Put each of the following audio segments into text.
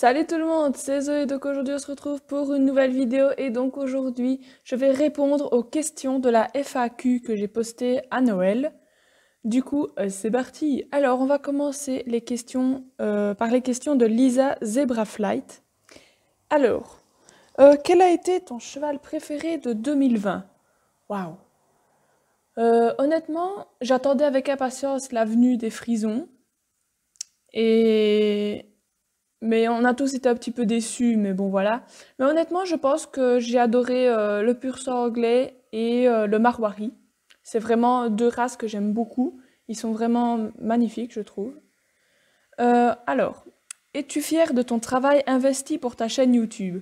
Salut tout le monde, c'est Zoé, donc aujourd'hui on se retrouve pour une nouvelle vidéo et donc aujourd'hui je vais répondre aux questions de la FAQ que j'ai postée à Noël. Du coup, c'est parti. Alors on va commencer les questions par les questions de Lisa Zebraflight. Alors, quel a été ton cheval préféré de 2020? Waouh. Honnêtement, j'attendais avec impatience la venue des Frisons et mais on a tous été un petit peu déçus, mais bon voilà. Mais honnêtement, je pense que j'ai adoré le pur sang anglais et le maroillis. C'est vraiment deux races que j'aime beaucoup. Ils sont vraiment magnifiques, je trouve. Alors, es-tu fier de ton travail investi pour ta chaîne YouTube?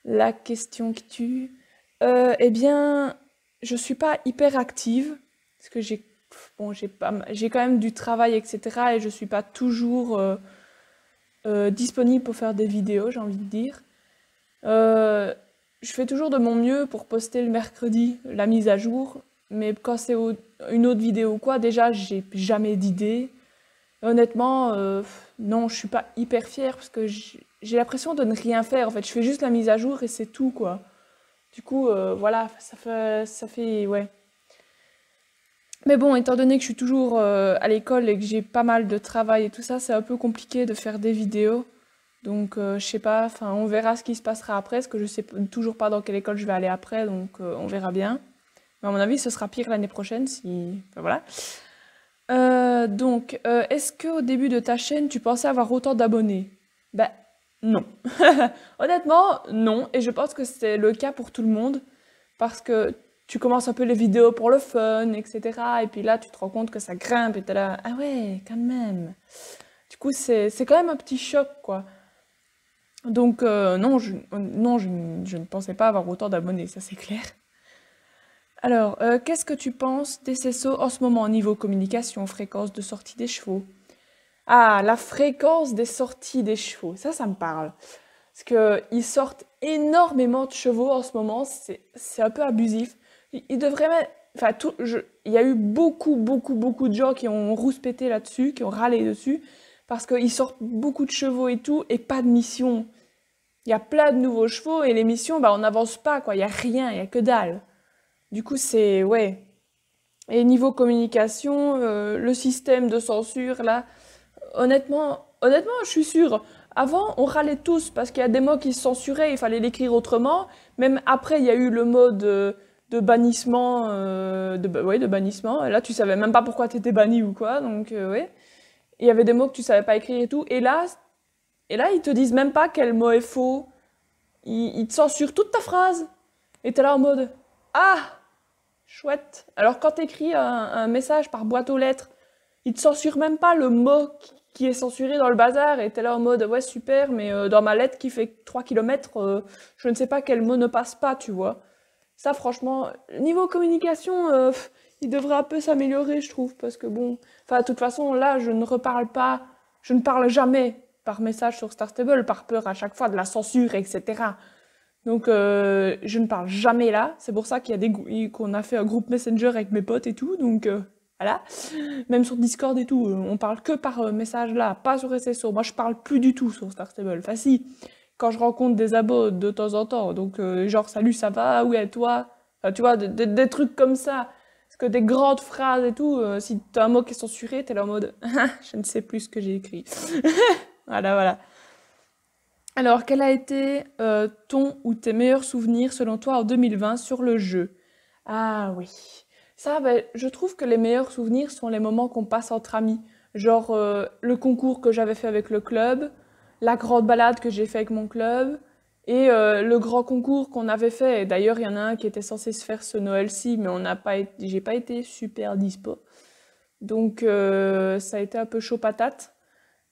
La question qui tue. Eh bien, je suis pas hyper active parce que j'ai quand même du travail, etc. Et je suis pas toujours disponible pour faire des vidéos, j'ai envie de dire. Euh, je fais toujours de mon mieux pour poster le mercredi la mise à jour, mais quand c'est une autre vidéo ou quoi, déjà j'ai jamais d'idée. Honnêtement, non, je suis pas hyper fière parce que j'ai l'impression de ne rien faire. En fait, je fais juste la mise à jour et c'est tout, quoi. Du coup, voilà, ouais. Mais bon, étant donné que je suis toujours à l'école et que j'ai pas mal de travail et tout ça, c'est un peu compliqué de faire des vidéos. Donc, je sais pas, enfin, on verra ce qui se passera après, parce que je sais toujours pas dans quelle école je vais aller après, donc on verra bien. Mais à mon avis, ce sera pire l'année prochaine, si... Enfin, voilà. Est-ce qu'au début de ta chaîne, tu pensais avoir autant d'abonnés? Ben, non. Honnêtement, non. Et je pense que c'est le cas pour tout le monde, parce que tu commences un peu les vidéos pour le fun, etc. Et puis là, tu te rends compte que ça grimpe, et t'es là, ah ouais, quand même. Du coup, c'est quand même un petit choc, quoi. Donc non, je ne pensais pas avoir autant d'abonnés, ça c'est clair. Alors, qu'est-ce que tu penses des CESO en ce moment au niveau communication, fréquence de sortie des chevaux? Ah, la fréquence des sorties des chevaux, ça me parle. Parce qu'ils sortent énormément de chevaux en ce moment, c'est un peu abusif. Ils devraient mettre... Enfin, il y a eu beaucoup de gens qui ont rouspété là-dessus, qui ont râlé dessus, parce qu'ils sortent beaucoup de chevaux et tout, et pas de mission. Il y a plein de nouveaux chevaux et l'émission, bah, on n'avance pas, quoi. Il y a rien, il y a que dalle. Du coup, ouais. Et niveau communication, le système de censure, là, honnêtement, je suis sûre. Avant, on râlait tous parce qu'il y a des mots qui se censuraient, il fallait l'écrire autrement. Même après, il y a eu le mot de bannissement, ouais, de bannissement. Et là, tu savais même pas pourquoi t'étais banni ou quoi, donc ouais. Il y avait des mots que tu savais pas écrire et tout. Et là, ils te disent même pas quel mot est faux. Ils te censurent toute ta phrase. Et t'es là en mode ah, chouette. Alors quand t'écris un message par boîte aux lettres, ils te censurent même pas le mot qui est censuré dans le bazar. Et t'es là en mode ouais, super, mais dans ma lettre qui fait 3 kilomètres, je ne sais pas quel mot ne passe pas, tu vois. Ça, franchement, niveau communication, il devrait un peu s'améliorer, je trouve. Parce que bon, enfin, de toute façon, là, je ne parle jamais par message sur Star Stable, par peur à chaque fois de la censure, etc. Donc, je ne parle jamais là. C'est pour ça qu'il y a qu'on a fait un groupe Messenger avec mes potes et tout. Donc, voilà. Même sur Discord et tout, on parle que par message là, pas sur SSO. Moi, je parle plus du tout sur Star Stable. Enfin, si, quand je rencontre des abos de temps en temps. Donc, genre, salut, ça va? Ouais, toi? Enfin, tu vois, des trucs comme ça. Parce que des grandes phrases et tout, si t'as un mot qui est censuré, t'es là en mode, je ne sais plus ce que j'ai écrit. Voilà. Alors, quel a été ton ou tes meilleurs souvenirs selon toi en 2020 sur le jeu? Ah oui. Ça, ben, je trouve que les meilleurs souvenirs sont les moments qu'on passe entre amis. Genre le concours que j'avais fait avec le club, la grande balade que j'ai fait avec mon club, et le grand concours qu'on avait fait. Et d'ailleurs, il y en a un qui était censé se faire ce Noël-ci, mais j'ai pas été super dispo. Donc ça a été un peu chaud patate.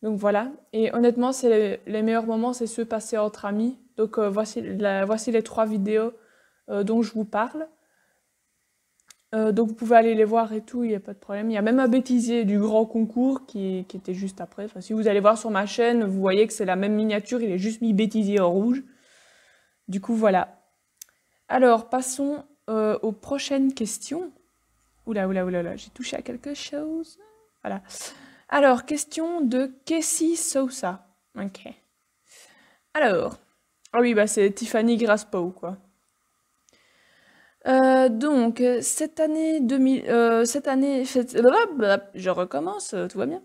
Donc voilà. Et honnêtement, c'est les meilleurs moments, c'est ceux passés entre amis. Donc voici les 3 vidéos dont je vous parle. Donc vous pouvez aller les voir et tout, il n'y a pas de problème. Il y a même un bêtisier du grand concours qui était juste après. Enfin, si vous allez voir sur ma chaîne, vous voyez que c'est la même miniature, il est juste mis bêtisier en rouge. Du coup, voilà. Alors, passons aux prochaines questions. Oula, j'ai touché à quelque chose. Voilà. Alors, question de Casey Sousa. Ok. Alors. Ah oui, bah c'est Tiffany Graspow, quoi. Donc, cette année 2000, je recommence, tout va bien.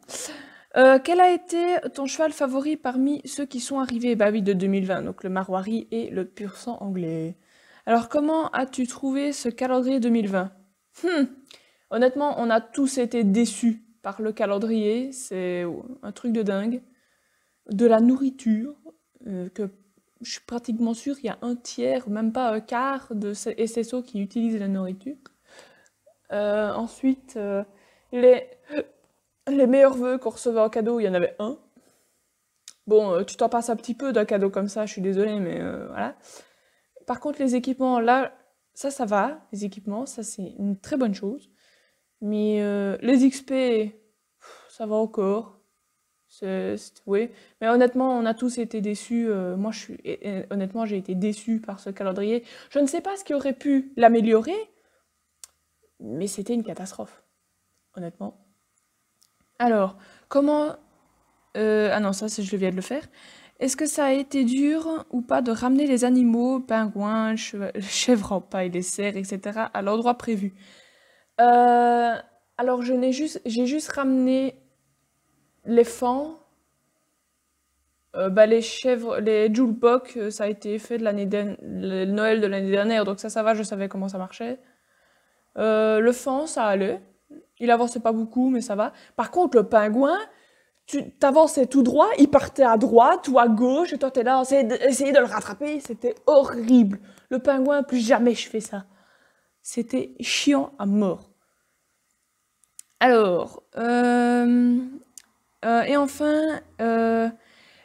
Quel a été ton cheval favori parmi ceux qui sont arrivés? Bah oui, de 2020, donc le Marwari et le pur sang anglais. Alors, comment as-tu trouvé ce calendrier 2020? Hmm, Honnêtement, on a tous été déçus par le calendrier, c'est un truc de dingue. De la nourriture, que je suis pratiquement sûre, il y a un tiers, même pas un quart de ces SSO qui utilisent la nourriture. Ensuite, les, les meilleurs vœux qu'on recevait en cadeau, il y en avait un. Bon, tu t'en passes un petit peu d'un cadeau comme ça, je suis désolée, mais voilà. Par contre, les équipements, là, ça va. Les équipements, ça, c'est une très bonne chose. Mais les XP, ça va encore. Oui. Mais honnêtement, on a tous été déçus. Moi, honnêtement, j'ai été déçue par ce calendrier. Je ne sais pas ce qui aurait pu l'améliorer, mais c'était une catastrophe, honnêtement. Alors, comment... ah non, ça, je viens de le faire. Est-ce que ça a été dur ou pas de ramener les animaux, pingouins, chèvres en paille, les cerfs, etc., à l'endroit prévu? Alors, j'ai juste ramené les fans, bah, les chèvres, les Julebok, ça a été fait le Noël de l'année dernière, donc ça va, je savais comment ça marchait. Le fan, ça allait. Il avançait pas beaucoup, mais ça va. Par contre, le pingouin, tu t'avançais tout droit, il partait à droite ou à gauche, et toi t'es là, essayer de le rattraper, c'était horrible. Le pingouin, plus jamais je fais ça. C'était chiant à mort. Alors, et enfin,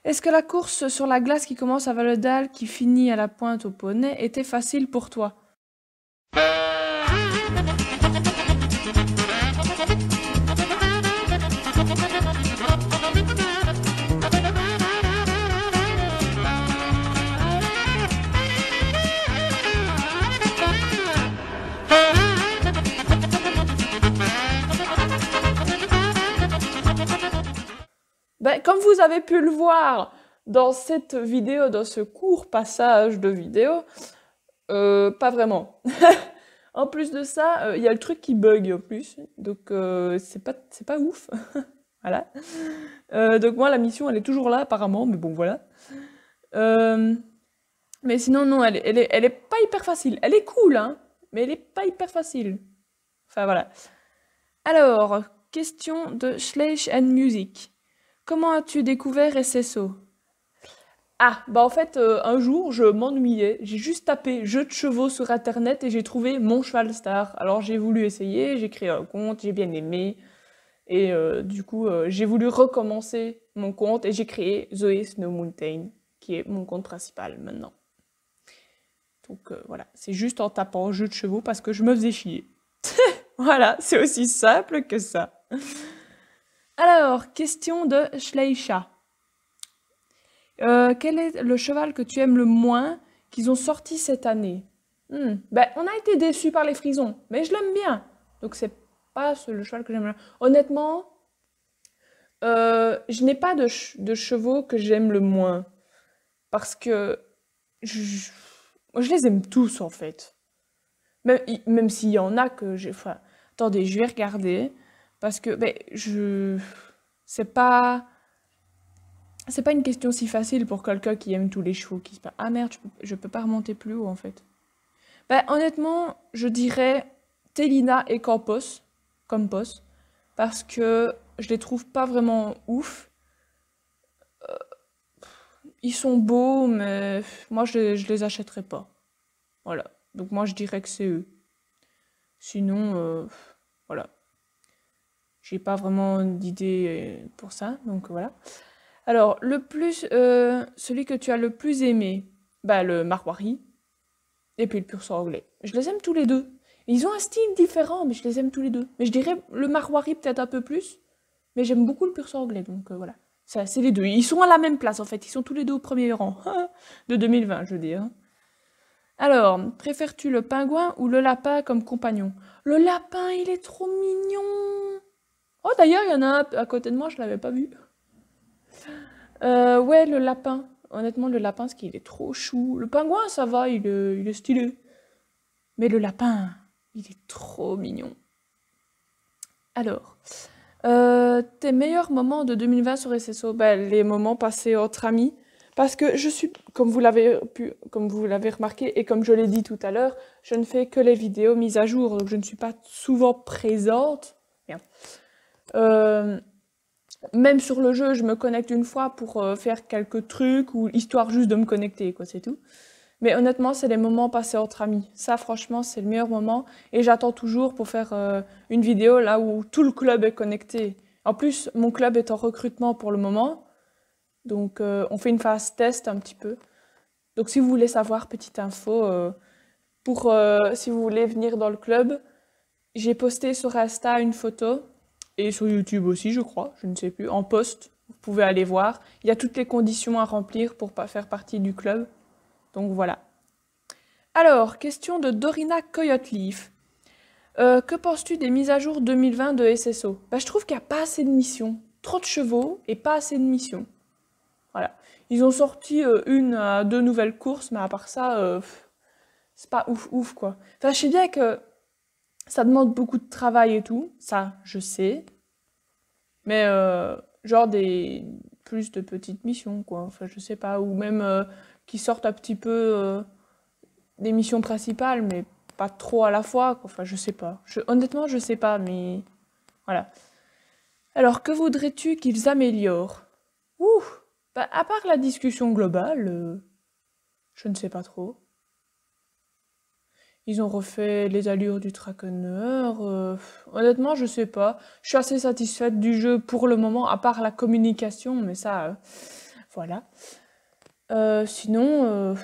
est-ce que la course sur la glace qui commence à Valedal, qui finit à la Pointe au Poney, était facile pour toi? Ben, comme vous avez pu le voir dans cette vidéo, dans ce court passage de vidéo, pas vraiment. En plus de ça, il y a le truc qui bug en plus, donc c'est pas ouf. Voilà. Donc moi, la mission, elle est toujours là apparemment, mais bon, voilà. Mais sinon, non, elle est pas hyper facile. Elle est cool, hein, mais elle est pas hyper facile. Enfin, voilà. Alors, question de Schleich and Music. Comment as-tu découvert SSO? Ah, bah en fait, un jour, je m'ennuyais. J'ai juste tapé jeu de chevaux sur internet et j'ai trouvé mon cheval star. Alors j'ai voulu essayer, j'ai créé un compte, j'ai bien aimé. Et du coup, j'ai voulu recommencer mon compte et j'ai créé Zoé Snow Mountain, qui est mon compte principal maintenant. Donc voilà, c'est juste en tapant jeu de chevaux parce que je me faisais chier. Voilà, c'est aussi simple que ça. Alors, question de Schleisha. Quel est le cheval que tu aimes le moins qu'ils ont sorti cette année? Ben, on a été déçus par les frisons, mais je l'aime bien. Donc c'est pas le cheval que j'aime le moins. Honnêtement, je n'ai pas de chevaux que j'aime le moins. Parce que moi, je les aime tous en fait. Même s'il y en a que j'ai... Enfin, attendez, je vais regarder. Parce que ben, c'est pas... C'est pas une question si facile pour quelqu'un qui aime tous les chevaux. Qui se passe. Ah merde, je peux pas remonter plus haut en fait. Ben, honnêtement, je dirais Télina et Campos. Parce que je les trouve pas vraiment ouf. Ils sont beaux, mais moi je les achèterais pas. Voilà. Donc moi je dirais que c'est eux. Sinon, voilà. J'ai pas vraiment d'idée pour ça, donc voilà. Alors, celui que tu as le plus aimé, bah le Marwari, et puis le pur sang anglais. Je les aime tous les deux. Ils ont un style différent, mais je les aime tous les deux. Mais je dirais le Marwari peut-être un peu plus, mais j'aime beaucoup le pur sang anglais, donc voilà. Ça, c'est les deux. Ils sont à la même place en fait. Ils sont tous les deux au premier rang de 2020, je veux dire. Alors, préfères-tu le pingouin ou le lapin comme compagnon? Le lapin, il est trop mignon. Oh, d'ailleurs, il y en a un à côté de moi, je l'avais pas vu. Ouais, le lapin. Honnêtement, le lapin, parce qu'il est trop chou. Le pingouin, ça va, il est stylé. Mais le lapin, il est trop mignon. Alors, tes meilleurs moments de 2020 sur SSO? Ben, les moments passés entre amis. Parce que je suis, comme vous l'avez remarqué et comme je l'ai dit tout à l'heure, je ne fais que les vidéos mises à jour, donc je ne suis pas souvent présente. Bien. Euh, Même sur le jeu, je me connecte une fois pour faire quelques trucs ou histoire juste de me connecter, quoi, c'est tout. Mais honnêtement, c'est les moments passés entre amis. Ça, franchement, c'est le meilleur moment. Et j'attends toujours pour faire une vidéo là où tout le club est connecté. En plus, mon club est en recrutement pour le moment. Donc, on fait une phase test un petit peu. Donc, si vous voulez savoir, petite info, si vous voulez venir dans le club, j'ai posté sur Insta une photo et sur YouTube aussi, je crois, je ne sais plus, en post. Vous pouvez aller voir. Il y a toutes les conditions à remplir pour pas faire partie du club. Donc voilà. Alors, question de Dorina Coyote-Leaf. Que penses-tu des mises à jour 2020 de SSO? Bah, je trouve qu'il n'y a pas assez de missions. Trop de chevaux et pas assez de missions. Voilà. Ils ont sorti une à deux nouvelles courses, mais à part ça, c'est pas ouf ouf quoi. Enfin, je sais bien que ça demande beaucoup de travail et tout, ça je sais, mais genre des plus de petites missions quoi. Enfin, je sais pas, ou même qui sortent un petit peu des missions principales, mais pas trop à la fois, quoi. Enfin, je sais pas. Honnêtement, je sais pas, mais voilà. Alors, que voudrais-tu qu'ils améliorent? Ouh, bah, à part la discussion globale, je ne sais pas trop. Ils ont refait les allures du Trakener. Honnêtement, je sais pas. Je suis assez satisfaite du jeu pour le moment, à part la communication, mais ça, voilà. Sinon,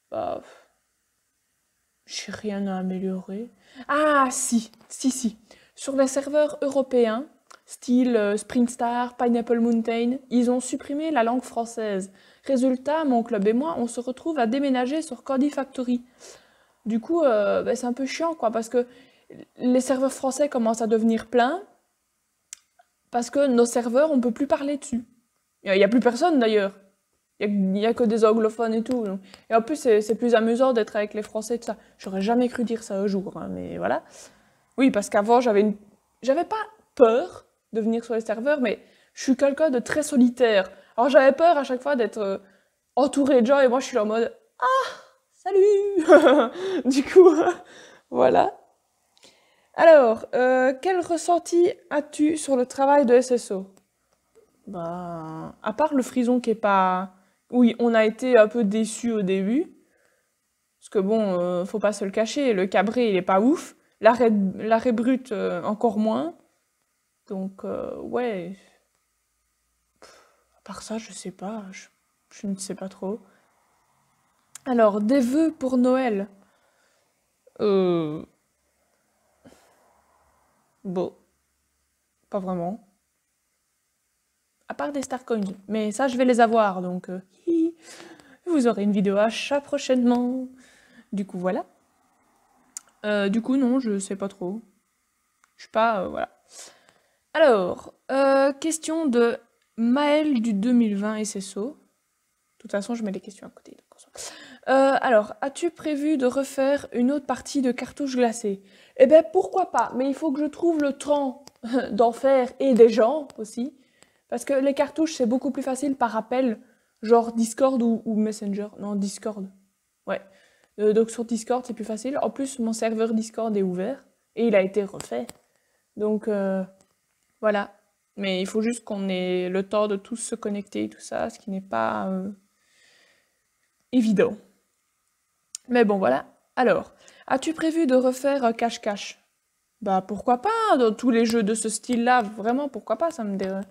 bah, j'ai rien à améliorer. Ah, si. Sur les serveurs européens, style SpringStar, Pineapple Mountain, ils ont supprimé la langue française. Résultat, mon club et moi, on se retrouve à déménager sur Candy Factory. Du coup, bah, c'est un peu chiant, quoi, parce que les serveurs français commencent à devenir pleins, parce que nos serveurs, on peut plus parler dessus. Il y a plus personne, d'ailleurs. Il y a que des anglophones et tout. Donc. Et en plus, c'est plus amusant d'être avec les Français et tout ça. J'aurais jamais cru dire ça un jour, hein, mais voilà. Oui, parce qu'avant, j'avais pas peur de venir sur les serveurs, mais je suis quelqu'un de très solitaire. Alors j'avais peur à chaque fois d'être entouré de gens, et moi je suis là en mode «Ah, salut!» Du coup, voilà. Alors, quel ressenti as-tu sur le travail de SSO? Bah, à part le frison qui est pas... Oui, on a été un peu déçus au début, parce que bon, faut pas se le cacher, le cabré il est pas ouf, l'arrêt brut encore moins, donc ouais, à part ça je sais pas, je ne sais pas trop. Alors, des vœux pour Noël? Euh... Bon, pas vraiment. À part des Starcoins, mais ça je vais les avoir, donc vous aurez une vidéo achat prochainement. Du coup voilà. Du coup non, je sais pas trop. Je suis pas... voilà. Alors, question de Maël du 2020 SSO. De toute façon, je mets les questions à côté. Alors, as-tu prévu de refaire une autre partie de cartouches glacées? Eh ben, pourquoi pas, mais il faut que je trouve le temps d'en faire et des gens aussi. Parce que les cartouches, c'est beaucoup plus facile par appel, genre Discord ou Messenger. Non, Discord. Ouais. Donc sur Discord, c'est plus facile. En plus, mon serveur Discord est ouvert et il a été refait. Donc, voilà. Mais il faut juste qu'on ait le temps de tous se connecter et tout ça, ce qui n'est pas évident. Mais bon, voilà. Alors, as-tu prévu de refaire cache-cache? Bah pourquoi pas, dans tous les jeux de ce style-là, vraiment, pourquoi pas, ça me dérange.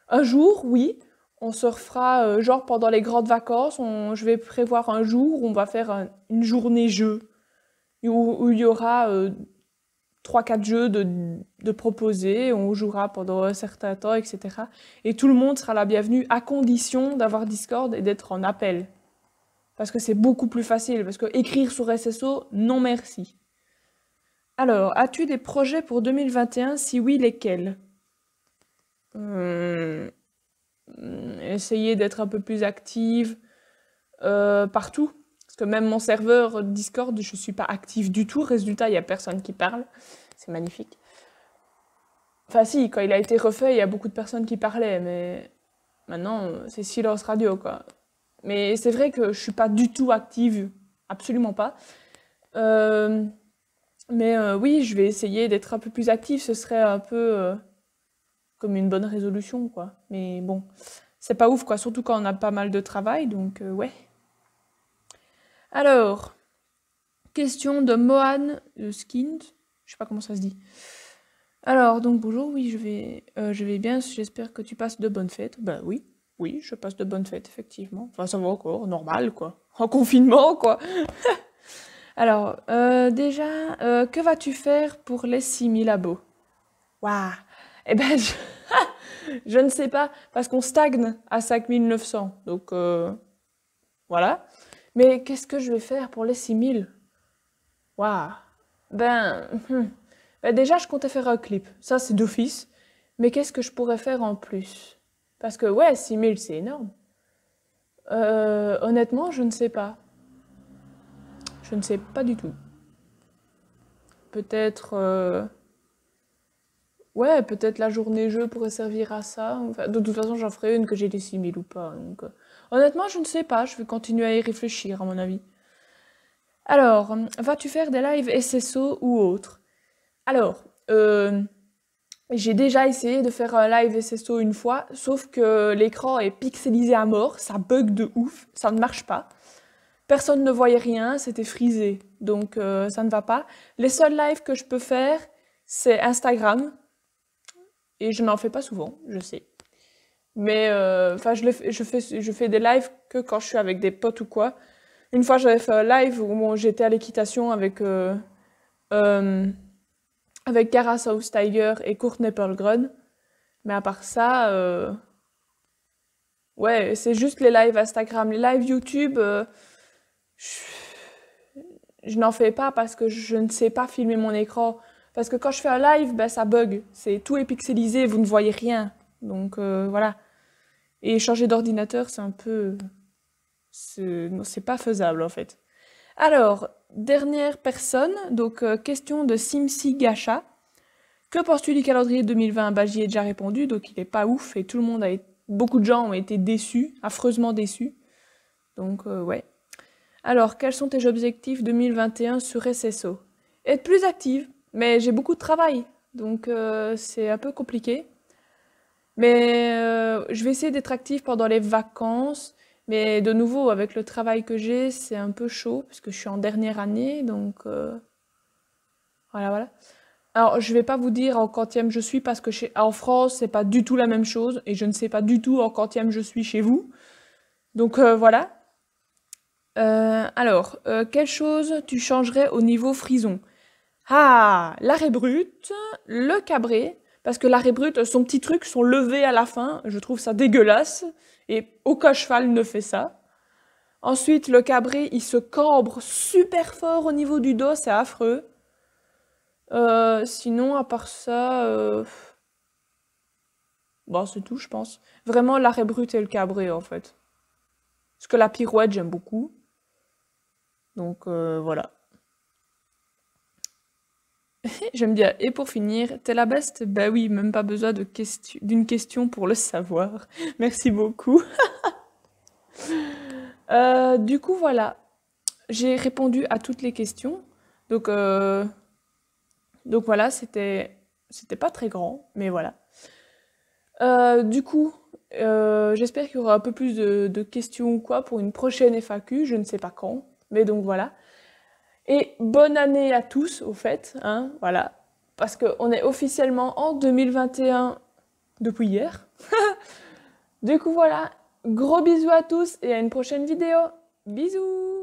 Un jour, oui, on se refera, genre pendant les grandes vacances, je vais prévoir un jour où on va faire une journée jeu, où il y aura 3-4 jeux de proposer, on jouera pendant un certain temps, etc. Et tout le monde sera la bienvenue à condition d'avoir Discord et d'être en appel. Parce que c'est beaucoup plus facile, parce que écrire sur SSO, non merci. Alors, as-tu des projets pour 2021? Si oui, lesquels? essayer d'être un peu plus active partout. Parce que même mon serveur Discord, je suis pas active du tout. Résultat, il y a personne qui parle. C'est magnifique. Enfin si, quand il a été refait, il y a beaucoup de personnes qui parlaient, mais maintenant, c'est silence radio, quoi. Mais c'est vrai que je suis pas du tout active, absolument pas. Euh, mais oui, je vais essayer d'être un peu plus active, ce serait un peu comme une bonne résolution, quoi. Mais bon, c'est pas ouf, quoi, surtout quand on a pas mal de travail, donc ouais. Alors, question de Mohan Skind, je sais pas comment ça se dit. Alors, donc bonjour, oui, je vais bien, j'espère que tu passes de bonnes fêtes. Bah oui, oui, je passe de bonnes fêtes, effectivement. Enfin, ça va encore, normal, quoi. En confinement, quoi. Alors, déjà, que vas-tu faire pour les 6000 abos? Waouh! Eh ben, je ne sais pas, parce qu'on stagne à 5900, donc voilà. Mais qu'est-ce que je vais faire pour les 6000? Waouh! Ben, ben, déjà, je comptais faire un clip, ça c'est d'office. Mais qu'est-ce que je pourrais faire en plus? Parce que ouais, 6000 c'est énorme. Honnêtement, je ne sais pas. Je ne sais pas du tout. Peut-être... ouais, peut-être la journée jeu pourrait servir à ça. Enfin, de toute façon, j'en ferai une que j'ai des 6000 ou pas. Donc, honnêtement, je ne sais pas. Je vais continuer à y réfléchir, à mon avis. Alors, vas-tu faire des lives SSO ou autres? Alors, j'ai déjà essayé de faire un live SSO une fois, sauf que l'écran est pixelisé à mort, ça bug de ouf, ça ne marche pas. Personne ne voyait rien, c'était frisé, donc ça ne va pas. Les seuls lives que je peux faire, c'est Instagram, et je n'en fais pas souvent, je sais. Mais enfin, je fais des lives que quand je suis avec des potes ou quoi. Une fois, j'avais fait un live où bon, j'étais à l'équitation avec Cara South Tiger et Courtney Pearlgrun. Mais à part ça, ouais, c'est juste les lives Instagram. Les lives YouTube, je n'en fais pas parce que je ne sais pas filmer mon écran. Parce que quand je fais un live, ben, ça bug. Tout est pixelisé, vous ne voyez rien. Donc voilà. Et changer d'ordinateur, c'est un peu... C'est pas faisable en fait. Alors, dernière personne, donc question de Simsi Gacha. Que penses-tu du calendrier 2020? Bah, j'y ai déjà répondu, donc il est pas ouf et tout le monde beaucoup de gens ont été déçus, affreusement déçus. Donc ouais. Alors, quels sont tes objectifs 2021 sur SSO? Être plus active, mais j'ai beaucoup de travail, donc c'est un peu compliqué. Mais je vais essayer d'être active pendant les vacances. Mais de nouveau, avec le travail que j'ai, c'est un peu chaud, puisque je suis en dernière année, donc voilà, voilà. Alors, je vais pas vous dire en quantième je suis, parce que en France, c'est pas du tout la même chose, et je ne sais pas du tout en quantième je suis chez vous. Donc voilà. Alors, quelle chose tu changerais au niveau frison? Ah, l'arrêt brut, le cabré, parce que l'arrêt brut, son petit truc sont levés à la fin, je trouve ça dégueulasse, et aucun cheval ne fait ça. Ensuite, le cabré, il se cambre super fort au niveau du dos, c'est affreux. Sinon, à part ça, bon, c'est tout, je pense. Vraiment, l'arrêt brut et le cabré, en fait. Parce que la pirouette, j'aime beaucoup. Donc, voilà. J'aime bien. Et pour finir, t'es la best? Bah oui, même pas besoin d'une question pour le savoir. Merci beaucoup. Du coup, voilà. J'ai répondu à toutes les questions. Donc voilà, c'était pas très grand, mais voilà. Du coup, j'espère qu'il y aura un peu plus de questions ou quoi pour une prochaine FAQ, je ne sais pas quand, mais donc voilà. Et bonne année à tous, au fait, hein, voilà. Parce qu'on est officiellement en 2021 depuis hier. Du coup, voilà. Gros bisous à tous et à une prochaine vidéo. Bisous!